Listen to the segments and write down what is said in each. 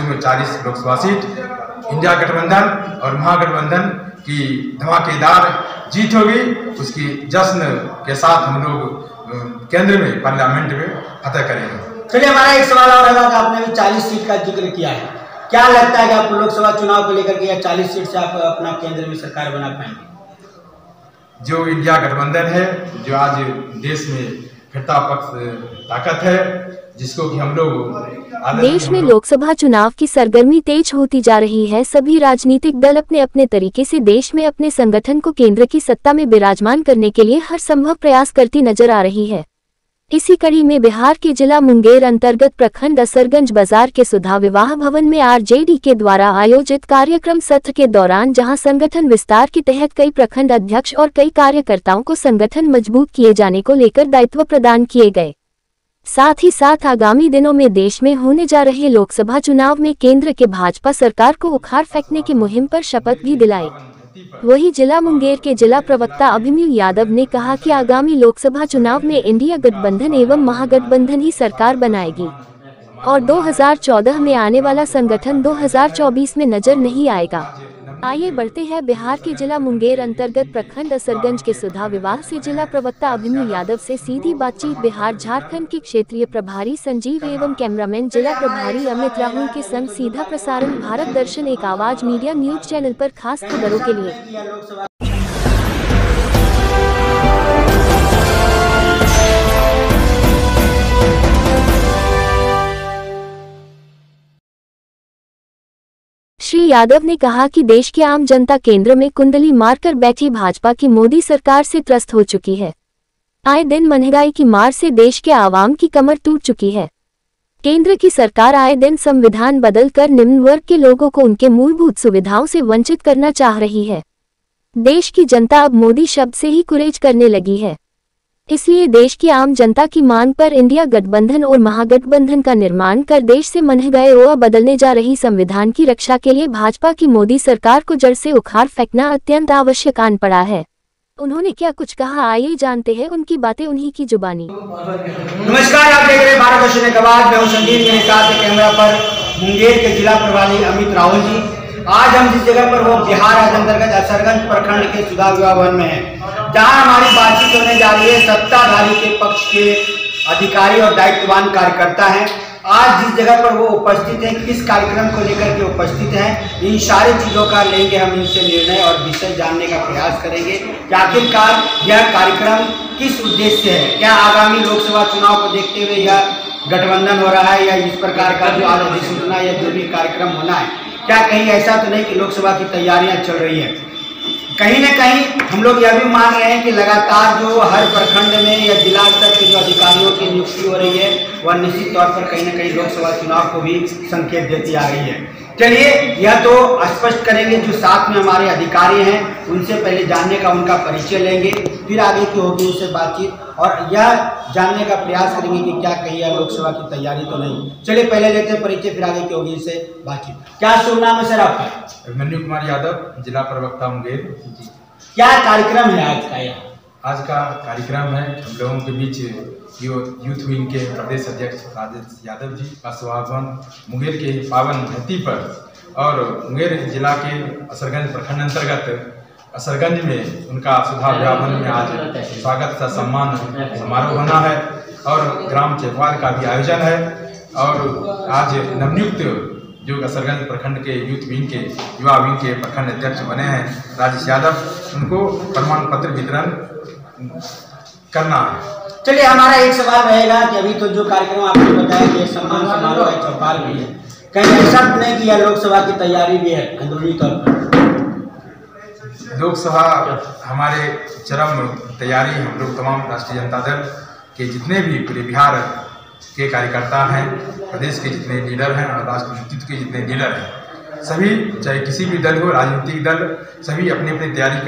में 40 Lok Sabha seat, India गठबंधन और महागठबंधन की धमाकेदार जीत होगी। उसकी जश्न के साथ हम लोग केंद्र में पार्लियामेंट में फतह करेंगे। चलिए, हमारा एक सवाल और है कि आपने भी 40 सीट का जिक्र किया है, क्या लगता है कि आप लोकसभा चुनाव को लेकर के 40 सीट से आप अपना केंद्र में सरकार बना पाएंगे? जो इंडिया गठबंधन है, जो आज देश में फिरता पक्ष ताकत है, जिसको कि हम लोग देश में लोकसभा चुनाव की सरगर्मी तेज होती जा रही है। सभी राजनीतिक दल अपने अपने तरीके से देश में अपने संगठन को केंद्र की सत्ता में विराजमान करने के लिए हर संभव प्रयास करती नजर आ रही है। इसी कड़ी में बिहार के जिला मुंगेर अंतर्गत प्रखंड असरगंज बाजार के सुधा विवाह भवन में आरजेडी के द्वारा आयोजित कार्यक्रम सत्र के दौरान, जहां संगठन विस्तार के तहत कई प्रखंड अध्यक्ष और कई कार्यकर्ताओं को संगठन मजबूत किए जाने को लेकर दायित्व प्रदान किए गए। साथ ही साथ आगामी दिनों में देश में होने जा रहे लोकसभा चुनाव में केंद्र के भाजपा सरकार को उखाड़ फेंकने की मुहिम पर शपथ भी दिलाई। वहीं जिला मुंगेर के जिला प्रवक्ता अभिमन्यु यादव ने कहा कि आगामी लोकसभा चुनाव में इंडिया गठबंधन एवं महागठबंधन ही सरकार बनाएगी और 2014 में आने वाला संगठन 2024 में नजर नहीं आएगा। आइए बढ़ते हैं बिहार के जिला मुंगेर अंतर्गत प्रखंड असरगंज के सुधा विवाह से जिला प्रवक्ता अभिमन्यु यादव से सीधी बातचीत। बिहार झारखंड के क्षेत्रीय प्रभारी संजीव एवं कैमरामैन जिला प्रभारी अमित राहुल के संग सीधा प्रसारण भारत दर्शन एक आवाज मीडिया न्यूज चैनल पर खास खबरों के लिए। श्री यादव ने कहा कि देश की आम जनता केंद्र में कुंडली मारकर बैठी भाजपा की मोदी सरकार से त्रस्त हो चुकी है। आए दिन महंगाई की मार से देश के आवाम की कमर टूट चुकी है। केंद्र की सरकार आए दिन संविधान बदलकर निम्न वर्ग के लोगों को उनके मूलभूत सुविधाओं से वंचित करना चाह रही है। देश की जनता अब मोदी शब्द से ही गुरेज करने लगी है। इसलिए देश की आम जनता की मांग पर इंडिया गठबंधन और महागठबंधन का निर्माण कर देश से महंगाई और बदलने जा रही संविधान की रक्षा के लिए भाजपा की मोदी सरकार को जड़ से उखाड़ फेंकना अत्यंत आवश्यक आन पड़ा है। उन्होंने क्या कुछ कहा, आइए जानते हैं उनकी बातें उन्हीं की जुबानी। नमस्कार, आप देख रहे हैं भारत दर्शन के बाद। मैं हूं संदीप, मेरे साथ कैमरा पर मुंगेर के जिला प्रभारी अमित राहुल जी। आज हम जिस जगह पर वो बिहार अंतर्गत असरगंज प्रखंड के सुधा विवाह भवन में है, जहां हमारी बातचीत होने जा रही है सत्ताधारी के पक्ष के अधिकारी और दायित्ववान कार्यकर्ता हैं। आज जिस जगह पर वो उपस्थित हैं, किस कार्यक्रम को लेकर के उपस्थित हैं, इन सारी चीजों का लेंगे हम इनसे निर्णय और विषय जानने का प्रयास करेंगे कि आखिरकार यह कार्यक्रम किस उद्देश्य से है। क्या आगामी लोकसभा चुनाव को देखते हुए यह गठबंधन हो रहा है, या इस प्रकार का जो आज अधिसूचना या जो भी कार्यक्रम होना है, क्या कहीं ऐसा तो नहीं कि लोकसभा की तैयारियां चल रही है? कहीं न कहीं हम लोग यह भी मान रहे हैं कि लगातार जो हर प्रखंड में या जिला स्तर के जो अधिकारियों की नियुक्ति हो रही है, वह निश्चित तौर पर कहीं न कहीं लोकसभा चुनाव को भी संकेत देती आ रही है। चलिए, यह तो स्पष्ट करेंगे जो साथ में हमारे अधिकारी हैं, उनसे पहले जानने का उनका परिचय लेंगे, फिर आगे की होगी उनसे बातचीत और यह जानने का प्रयास करेंगे कि क्या कहीं यह लोकसभा की तैयारी तो नहीं। चलिए पहले लेते हैं परिचय, फिर आगे की होगी इससे बातचीत। क्या शुभ नाम है सर आपका? अभिमन्यु कुमार यादव, जिला प्रवक्ता मुंगेर। क्या कार्यक्रम है आज का? आज का कार्यक्रम है हम लोगों के बीच यूथ विंग के प्रदेश अध्यक्ष राजेश यादव जी का स्वागमन मुंगेर के पावन धरती पर, और मुंगेर जिला के असरगंज प्रखंड अंतर्गत असरगंज में उनका सुधा विवाह भवन में आज स्वागत सा सम्मान समारोह होना है और ग्राम चेकवाल का भी आयोजन है। और आज नवनियुक्त जो असरगंज प्रखंड के यूथ विंग के युवा विंग के प्रखंड अध्यक्ष बने हैं राजेश यादव, उनको प्रमाण पत्र वितरण करना है। चलिए, हमारा एक सवाल रहेगा कि अभी तो जो कार्यक्रम आपने बताया कि सम्मान समारोह है, चौपाल भी है, कहीं ऐसा नहीं कि यह लोकसभा की तैयारी भी है अंदरूनी तौर पर? लोकसभा हमारे चरम तैयारी, हम लोग तमाम राष्ट्रीय जनता दल के जितने भी पूरे बिहार के कार्यकर्ता हैं, प्रदेश के जितने लीडर हैं और राष्ट्र नेतृत्व के जितने लीडर हैं, सभी चाहे किसी भी दल हो, राजनीतिक दल, सभी अपनी अपनी तैयारी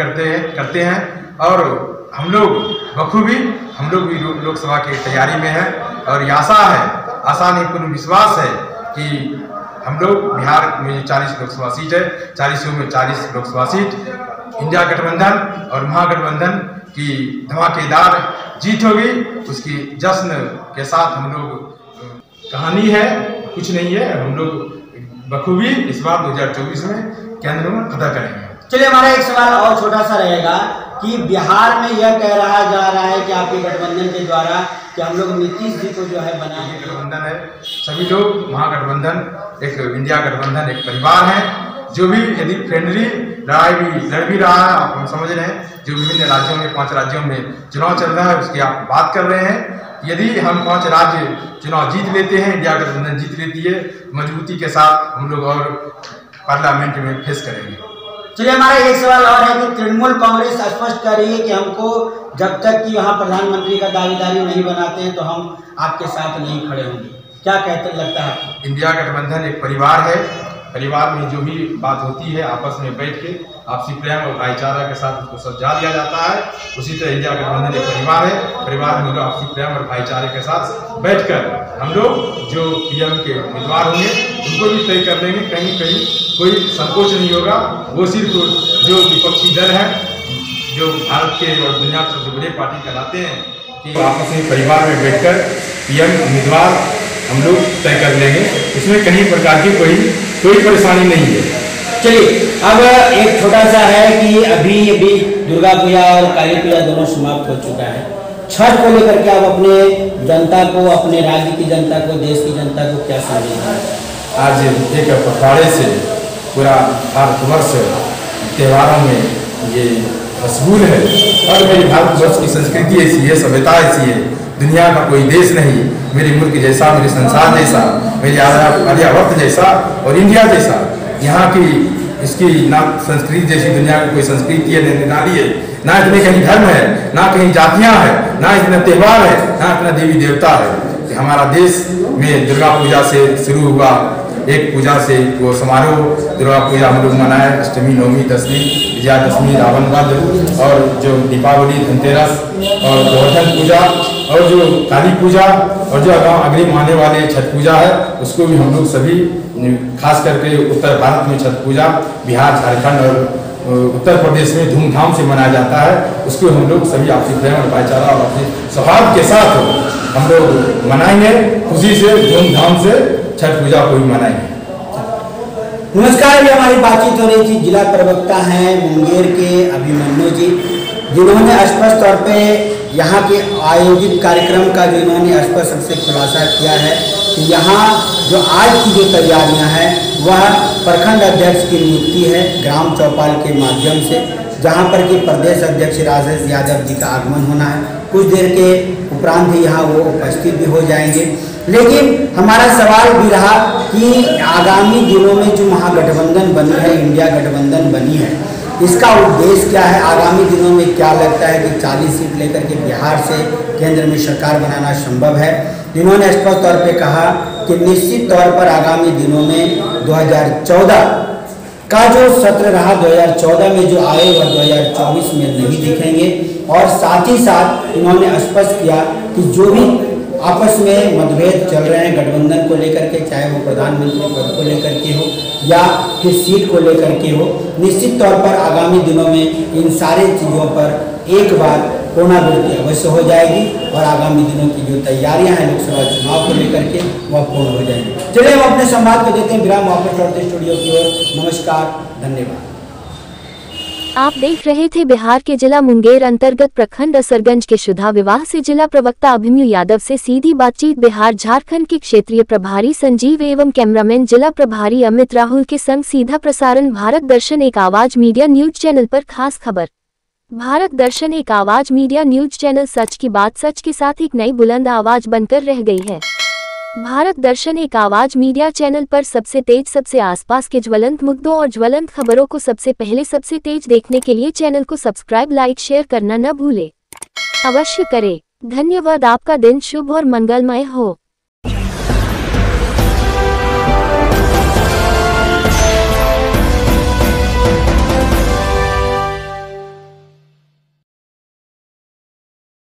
करते हैं और हम लोग बखूबी हम लोग भी लोकसभा की तैयारी में हैं। और ये आशा नहीं पूर्ण विश्वास है कि हम लोग बिहार में 40 लोकसभा सीट है, 40 में 40 लोकसभा सीट, इंडिया गठबंधन और महागठबंधन की धमाकेदार जीत होगी। उसकी जश्न के साथ हम लोग, कहानी है कुछ नहीं है, हम लोग बखूबी इस बार 2024 में केंद्र में अदा करेंगे। चलिए, हमारा एक सवाल और छोटा सा रहेगा कि बिहार में यह कह रहा जा रहा है कि आपके गठबंधन के द्वारा कि हम लोग नीतीश जी को जो है बनाए। गठबंधन है, सभी लोग महागठबंधन एक इंडिया गठबंधन एक परिवार है। जो भी यदि फ्रेंडली लड़ाई भी लड़ भी रहा है, आप हम समझ रहे हैं, जो विभिन्न राज्यों में 5 राज्यों में चुनाव चल रहा है उसकी आप बात कर रहे हैं। यदि हम 5 राज्य चुनाव जीत लेते हैं, इंडिया गठबंधन जीत लेती है, मजबूती के साथ हम लोग और पार्लियामेंट में फेस करेंगे। चलिए, हमारा एक सवाल और है कि तृणमूल कांग्रेस स्पष्ट कर रही है कि हमको जब तक कि यहाँ प्रधानमंत्री का दावेदारी नहीं बनाते हैं तो हम आपके साथ नहीं खड़े होंगे। क्या कहते लगता है? इंडिया गठबंधन एक परिवार है। परिवार में जो भी बात होती है आपस में बैठ के आपसी प्रेम और भाईचारा के साथ उसको समझा दिया जाता है। उसी तरह इंडिया गठबंधन एक परिवार है। परिवार में लोग आपसी प्रेम और भाईचारे के साथ बैठकर हम लोग जो पीएम के उम्मीदवार होंगे उनको भी तय कर लेंगे। कहीं कहीं कोई संकोच नहीं होगा। वो सिर्फ जो विपक्षी दल है, जो भारत के और दुनिया के सबसे बड़े पार्टी कहलाते हैं, कि आपस में परिवार में बैठकर पीएम उम्मीदवार हम लोग तय कर लेंगे। इसमें कहीं प्रकार की कोई परेशानी नहीं है। चलिए, अब एक छोटा सा है कि अभी दुर्गा पूजा और काली पूजा दोनों समाप्त हो चुका है। छठ को लेकर के आप अपने जनता को, अपने राज्य की जनता को, देश की जनता को क्या संदेश दें? आज एक पखवाड़े से पूरा भारतवर्ष त्योहारों में ये मशगूल है और मेरी भारतवर्ष की संस्कृति ऐसी है, सभ्यता ऐसी है, दुनिया का कोई देश नहीं मेरे मुल्क जैसा, मेरे संसार जैसा, मेरे आर्यावर्त जैसा और इंडिया जैसा। यहाँ की इसकी ना संस्कृति जैसी दुनिया की कोई संस्कृति है, निराली है। ना इतने कहीं धर्म है, ना कहीं जातियाँ हैं, ना इतना त्यौहार है, ना इतना देवी देवता है। हमारा देश में दुर्गा पूजा से शुरू हुआ, एक पूजा से वो समारोह दुर्गा पूजा हम लोग मनाए। अष्टमी, नवमी, दशमी, विजयादशमी, रावण वध और जो दीपावली, धनतेरस और गोवर्धन पूजा और जो काली पूजा और जो अग्रिम आने वाले छठ पूजा है उसको भी हम लोग सभी खास करके उत्तर भारत में छठ पूजा, बिहार, झारखंड और उत्तर प्रदेश में धूमधाम से मनाया जाता है। उसको हम लोग सभी आपसी प्रेम और भाईचारा और आपसी सौहार्द के साथ हम लोग मनाएंगे, खुशी से, धूमधाम से छठ पूजा को भी मनाएंगे। नमस्कार, ये हमारी बातचीत हो रही थी जिला प्रवक्ता हैं मुंगेर के अभिमन्यु जी, जिन्होंने स्पष्ट तौर पे यहाँ के आयोजित कार्यक्रम का जो इन्होंने स्पष्ट रूप से खुलासा किया है कि यहाँ जो आज की जो तैयारियाँ हैं वह प्रखंड अध्यक्ष की नियुक्ति है ग्राम चौपाल के माध्यम से, जहाँ पर कि प्रदेश अध्यक्ष राजेश यादव जी का आगमन होना है। कुछ देर के उपरांत ही यहाँ वो उपस्थित भी हो जाएंगे। लेकिन हमारा सवाल भी रहा कि आगामी दिनों में जो महागठबंधन बनी है, इंडिया गठबंधन बनी है, इसका उद्देश्य क्या है? आगामी दिनों में क्या लगता है कि 40 सीट लेकर के बिहार से केंद्र में सरकार बनाना संभव है? इन्होंने स्पष्ट तौर पे कहा कि निश्चित तौर पर आगामी दिनों में 2014 का जो सत्र रहा 2014 में जो आए वह 2024 में नहीं दिखेंगे। और साथ ही साथ इन्होंने स्पष्ट किया कि जो भी आपस में मतभेद चल रहे हैं गठबंधन को लेकर के, चाहे वो प्रधानमंत्री पद को लेकर के हो या फिर सीट को लेकर के हो, निश्चित तौर पर आगामी दिनों में इन सारे चीज़ों पर एक बार पूर्णावृत्ति अवश्य हो जाएगी और आगामी दिनों की जो तैयारियां हैं लोकसभा चुनाव को लेकर के वह पूर्ण हो जाएंगी। चलिए, हम अपने संवाद को देते हैं विराम, वापस लौटते स्टूडियो की ओर। नमस्कार, धन्यवाद। आप देख रहे थे बिहार के जिला मुंगेर अंतर्गत प्रखंड असरगंज के शुदा विवाह से जिला प्रवक्ता अभिमन्यु यादव से सीधी बातचीत। बिहार झारखंड के क्षेत्रीय प्रभारी संजीव एवं कैमरामैन जिला प्रभारी अमित राहुल के संग सीधा प्रसारण भारत दर्शन एक आवाज मीडिया न्यूज चैनल पर। खास खबर, भारत दर्शन एक आवाज मीडिया न्यूज चैनल सच की बात सच के साथ एक नई बुलंद आवाज बनकर रह गई है। भारत दर्शन एक आवाज मीडिया चैनल पर सबसे तेज, सबसे आसपास के ज्वलंत मुद्दों और ज्वलंत खबरों को सबसे पहले सबसे तेज देखने के लिए चैनल को सब्सक्राइब, लाइक, शेयर करना न भूले। अवश्य करें। धन्यवाद। आपका दिन शुभ और मंगलमय हो।